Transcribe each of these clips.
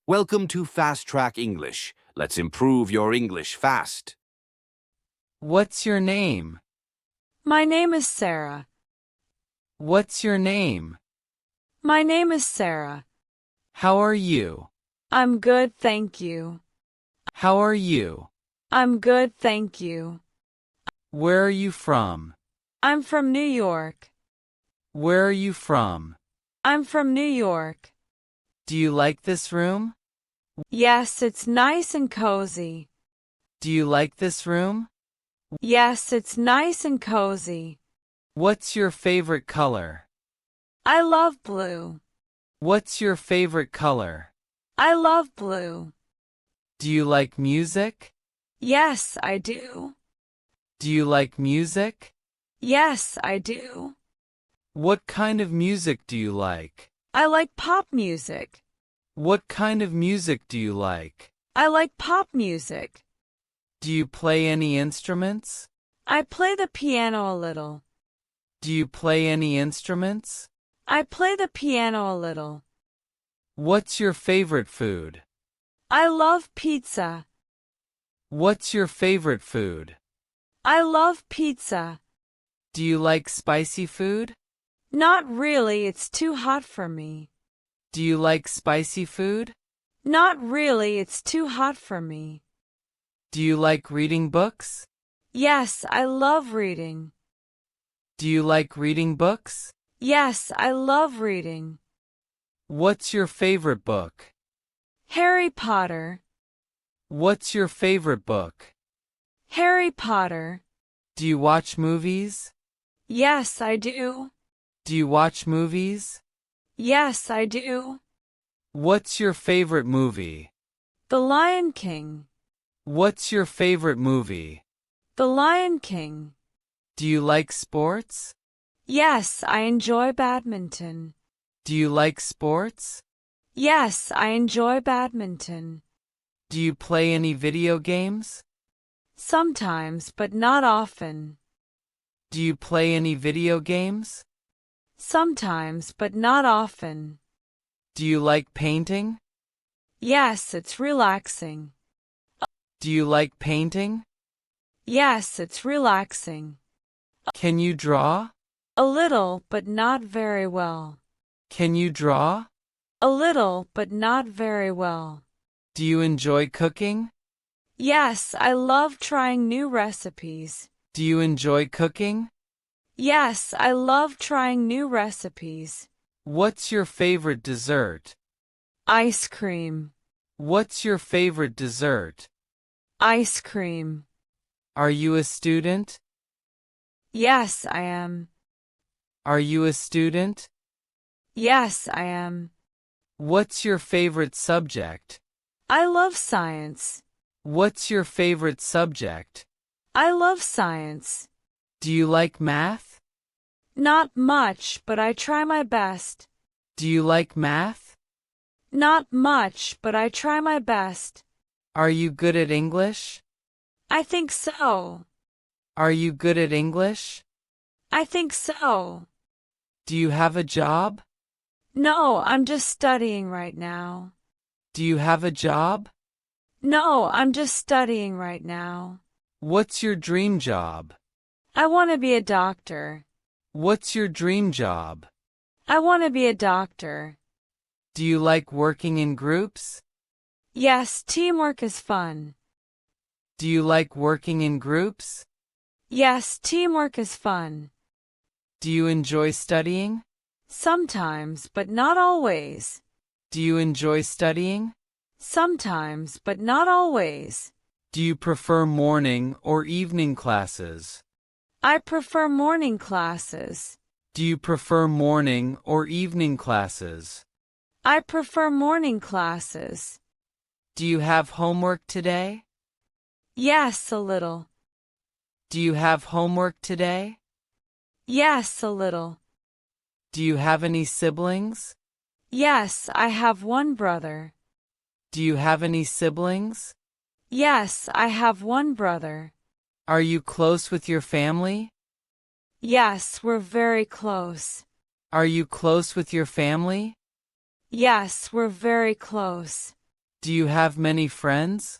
Welcome to Fast Track English. Let's improve your English fast. What's your name? My name is Sarah. What's your name? My name is Sarah. How are you? I'm good, thank you. How are you? I'm good, thank you. Where are you from? I'm from New York. Where are you from? I'm from New York. Do you like this room? Yes, it's nice and cozy. Do you like this room? Yes, it's nice and cozy. What's your favorite color? I love blue. What's your favorite color? I love blue. Do you like music? Yes, I do. Do you like music? Yes, I do. What kind of music do you like? I like pop music. What kind of music do you like? I like pop music. Do you play any instruments? I play the piano a little. Do you play any instruments? I play the piano a little. What's your favorite food? I love pizza. What's your favorite food? I love pizza. Do you like spicy food? Not really, it's too hot for me. Do you like spicy food? Not really, it's too hot for me. Do you like reading books? Yes, I love reading. Do you like reading books? Yes, I love reading. What's your favorite book? Harry Potter. What's your favorite book? Harry Potter. Do you watch movies? Yes, I do. Do you watch movies? Yes, I do. What's your favorite movie? The Lion King. What's your favorite movie? The Lion King. Do you like sports? Yes, I enjoy badminton. Do you like sports? Yes, I enjoy badminton. Do you play any video games? Sometimes, but not often. Do you play any video games? Sometimes, but not often. Do you like painting? Yes, it's relaxing. Do you like painting? Yes, it's relaxing. Can you draw? A little, but not very well. Can you draw? A little, but not very well. Do you enjoy cooking? Yes, I love trying new recipes. Do you enjoy cooking? Yes, I love trying new recipes. What's your favorite dessert? Ice cream. What's your favorite dessert? Ice cream. Are you a student? Yes, I am. Are you a student? Yes, I am. What's your favorite subject? I love science. What's your favorite subject? I love science. Do you like math? Not much, but I try my best. Do you like math? Not much, but I try my best. Are you good at English? I think so. Are you good at English? I think so. Do you have a job? No, I'm just studying right now. Do you have a job? No, I'm just studying right now. What's your dream job? I want to be a doctor. What's your dream job? I want to be a doctor. Do you like working in groups? Yes, teamwork is fun. Do you like working in groups? Yes, teamwork is fun. Do you enjoy studying? Sometimes, but not always. Do you enjoy studying? Sometimes, but not always. Do you prefer morning or evening classes? I prefer morning classes. Do you prefer morning or evening classes? I prefer morning classes. Do you have homework today? Yes, a little. Do you have homework today? Yes, a little. Do you have any siblings? Yes, I have one brother. Do you have any siblings? Yes, I have one brother. Are you close with your family? Yes, we're very close. Are you close with your family? Yes, we're very close. Do you have many friends?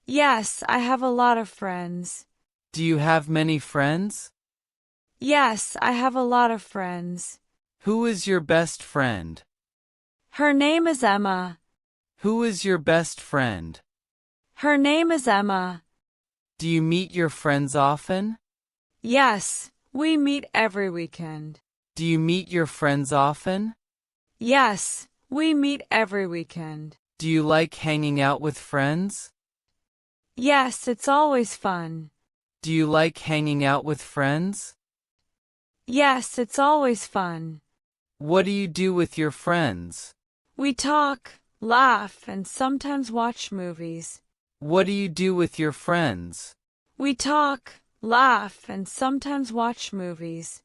Yes, I have a lot of friends. Do you have many friends? Yes, I have a lot of friends. Who is your best friend? Her name is Emma. Who is your best friend? Her name is Emma. Do you meet your friends often? Yes, we meet every weekend. Do you meet your friends often? Yes, we meet every weekend. Do you like hanging out with friends? Yes, it's always fun. Do you like hanging out with friends? Yes, it's always fun. What do you do with your friends? We talk, laugh, and sometimes watch movies. What do you do with your friends? We talk, laugh, and sometimes watch movies.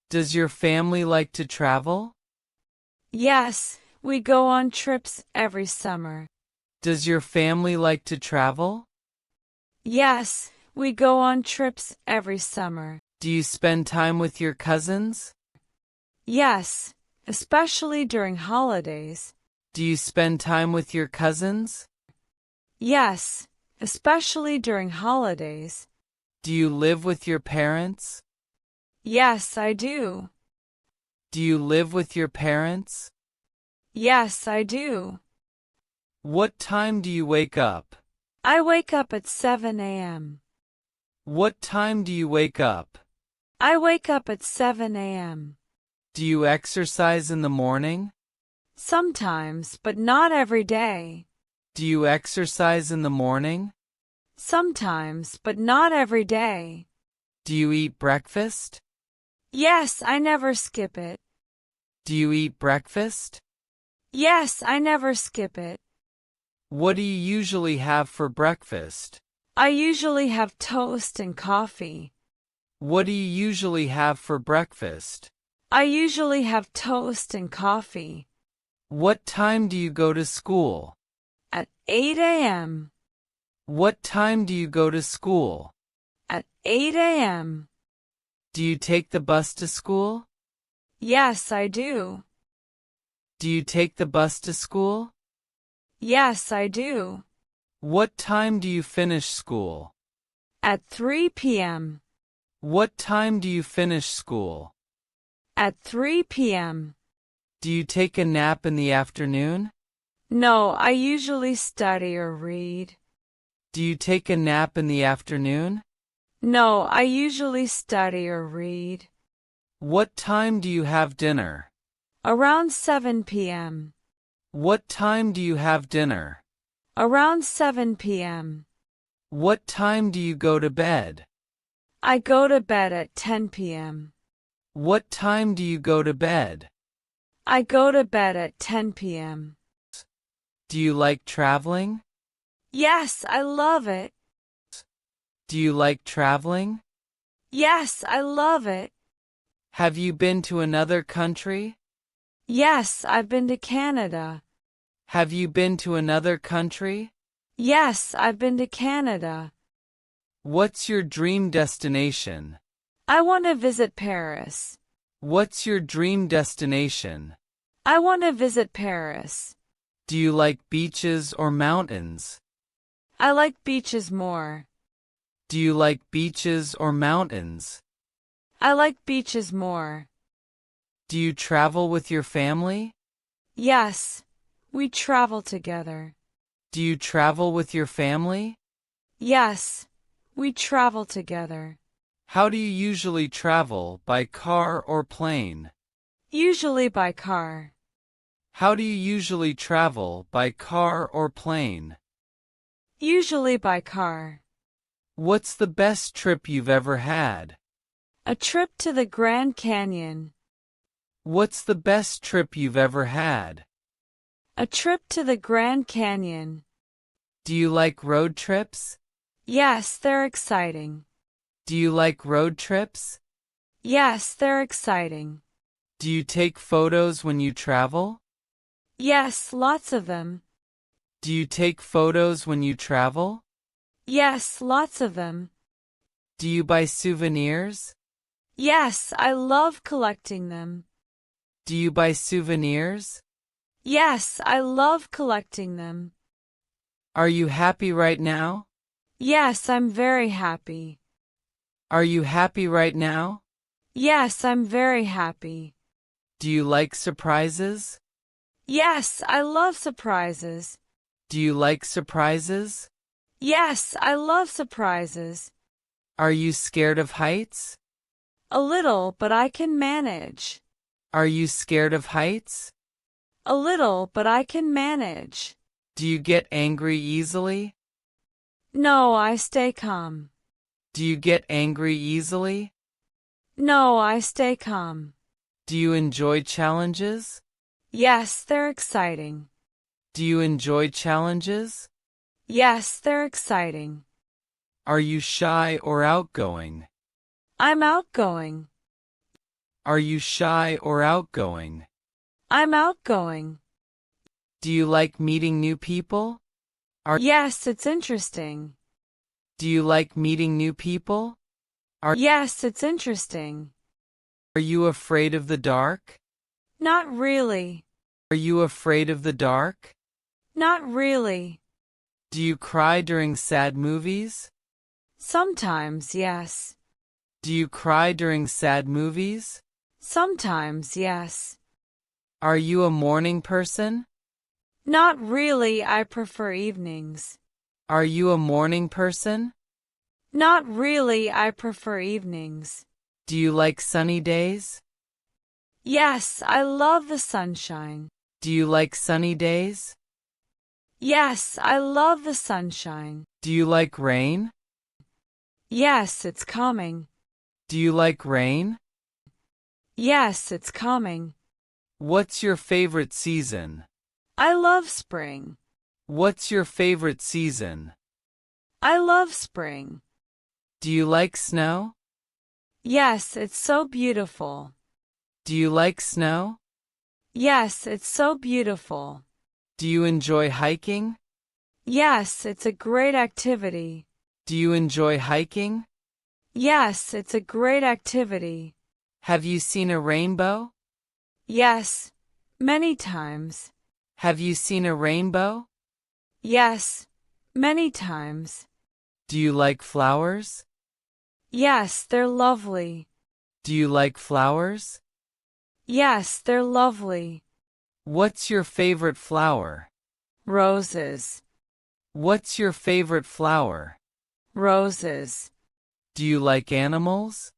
Does your family like to travel? Yes, we go on trips every summer. Does your family like to travel? Yes, we go on trips every summer. Do you spend time with your cousins? Yes, especially during holidays. Do you spend time with your cousins? Yes, especially during holidays. Do you live with your parents? Yes, I do. Do you live with your parents? Yes, I do. What time do you wake up? I wake up at 7 a.m. What time do you wake up? I wake up at 7 a.m. Do you exercise in the morning? Sometimes, but not every day. Do you exercise in the morning? Sometimes, but not every day. Do you eat breakfast? Yes, I never skip it. Do you eat breakfast? Yes, I never skip it. What do you usually have for breakfast? I usually have toast and coffee. What do you usually have for breakfast? I usually have toast and coffee. What time do you go to school? At 8 a.m. What time do you go to school? At 8 a.m. Do you take the bus to school? Yes, I do. Do you take the bus to school? Yes, I do. What time do you finish school? At 3 p.m. What time do you finish school? At 3 p.m. Do you take a nap in the afternoon? No, I usually study or read. Do you take a nap in the afternoon? No, I usually study or read. What time do you have dinner? Around 7 p.m. What time do you have dinner? Around 7 p.m. What time do you go to bed? I go to bed at 10 p.m. What time do you go to bed? I go to bed at 10 p.m. Do you like traveling? Yes, I love it. Do you like traveling? Yes, I love it. Have you been to another country? Yes, I've been to Canada. Have you been to another country? Yes, I've been to Canada. What's your dream destination? I want to visit Paris. What's your dream destination? I want to visit Paris. Do you like beaches or mountains? I like beaches more. Do you like beaches or mountains? I like beaches more. Do you travel with your family? Yes, we travel together. Do you travel with your family? Yes, we travel together. How do you usually travel, by car or plane? Usually by car. How do you usually travel, by car or plane? Usually by car. What's the best trip you've ever had? A trip to the Grand Canyon. What's the best trip you've ever had? A trip to the Grand Canyon. Do you like road trips? Yes, they're exciting. Do you like road trips? Yes, they're exciting. Do you take photos when you travel? Yes, lots of them. Do you take photos when you travel? Yes, lots of them. Do you buy souvenirs? Yes, I love collecting them. Do you buy souvenirs? Yes, I love collecting them. Are you happy right now? Yes, I'm very happy. Are you happy right now? Yes, I'm very happy. Do you like surprises? Yes, I love surprises. Do you like surprises? Yes, I love surprises. Are you scared of heights? A little, but I can manage. Are you scared of heights? A little, but I can manage. Do you get angry easily? No, I stay calm. Do you get angry easily? No, I stay calm. Do you enjoy challenges? Yes, they're exciting. Do you enjoy challenges? Yes, they're exciting. Are you shy or outgoing? I'm outgoing. Are you shy or outgoing? I'm outgoing. Do you like meeting new people? Yes, it's interesting. Do you like meeting new people? Yes, it's interesting. Are you afraid of the dark? Not really. Are you afraid of the dark? Not really. Do you cry during sad movies? Sometimes, yes. Do you cry during sad movies? Sometimes, yes. Are you a morning person? Not really, I prefer evenings. Are you a morning person? Not really, I prefer evenings. Do you like sunny days? Yes, I love the sunshine. Do you like sunny days? Yes, I love the sunshine. Do you like rain? Yes, it's coming. Do you like rain? Yes, it's coming. What's your favorite season? I love spring. What's your favorite season? I love spring. Do you like snow? Yes, it's so beautiful. Do you like snow? Yes, it's so beautiful. Do you enjoy hiking? Yes, it's a great activity. Do you enjoy hiking? Yes, it's a great activity. Have you seen a rainbow? Yes, many times. Have you seen a rainbow? Yes, many times. Do you like flowers? Yes, they're lovely. Do you like flowers? Yes, they're lovely. What's your favorite flower? Roses. What's your favorite flower? Roses. Do you like animals?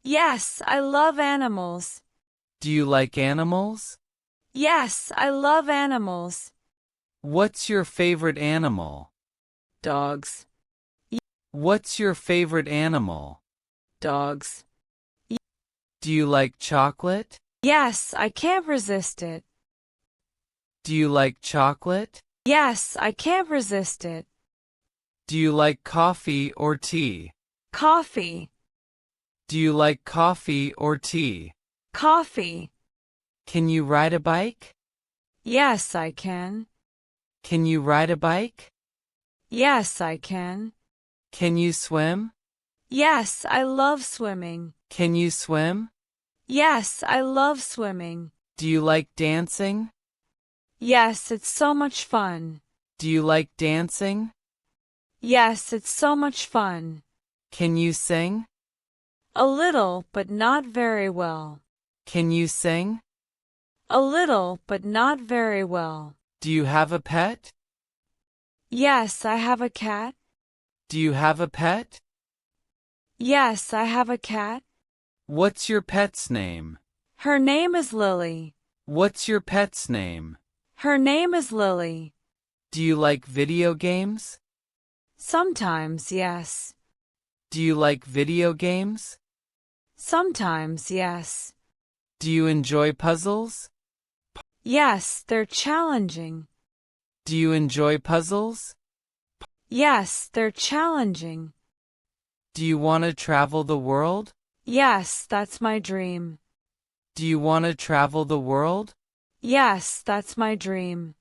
Yes, I love animals. Do you like animals? Yes, I love animals. What's your favorite animal? Dogs. What's your favorite animal? Dogs. Do you like chocolate? Yes, I can't resist it. Do you like chocolate? Yes, I can't resist it. Do you like coffee or tea? Coffee. Do you like coffee or tea? Coffee. Can you ride a bike? Yes, I can. Can you ride a bike? Yes, I can. Can you swim? Yes, I love swimming. Can you swim? Yes, I love swimming. Do you like dancing? Yes, it's so much fun. Do you like dancing? Yes, it's so much fun. Can you sing? A little, but not very well. Can you sing? A little, but not very well. Do you have a pet? Yes, I have a cat. Do you have a pet? Yes, I have a cat. What's your pet's name? Her name is Lily. What's your pet's name? Her name is Lily. Do you like video games? Sometimes, yes. Do you like video games? Sometimes, yes. Do you enjoy puzzles? Yes, they're challenging. Do you enjoy puzzles? Yes, they're challenging. Do you want to travel the world? Yes, that's my dream. Do you want to travel the world? Yes, that's my dream.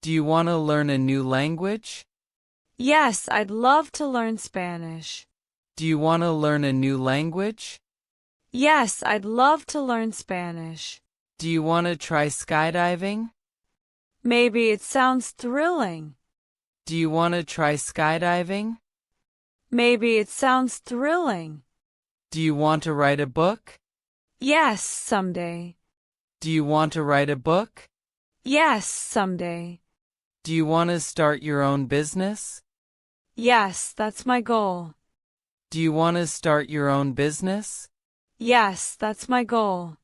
Do you want to learn a new language? Yes, I'd love to learn Spanish. Do you want to learn a new language? Yes, I'd love to learn Spanish. Do you want to try skydiving? Maybe it sounds thrilling. Do you want to try skydiving? Maybe it sounds thrilling. Do you want to write a book? Yes, someday. Do you want to write a book? Yes, someday. Do you want to start your own business? Yes, that's my goal. Do you want to start your own business? Yes, that's my goal.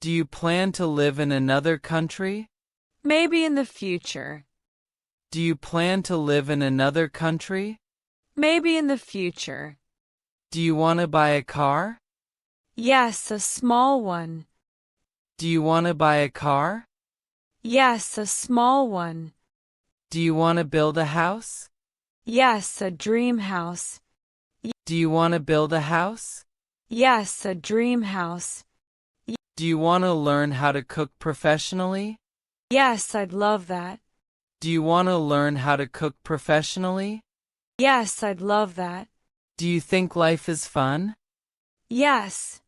Do you plan to live in another country? Maybe in the future. Do you plan to live in another country? Maybe in the future. Do you want to buy a car? Yes, a small one. Do you want to buy a car? Yes, a small one. Do you want to build a house? Yes, a dream house. Do you want to build a house? Yes, a dream house. Do you want to learn how to cook professionally? Yes, I'd love that. Do you want to learn how to cook professionally? Yes, I'd love that. Do you think life is fun? Yes,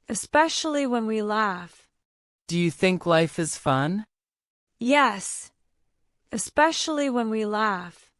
especially when we laugh. Do you think life is fun? Yes, especially when we laugh.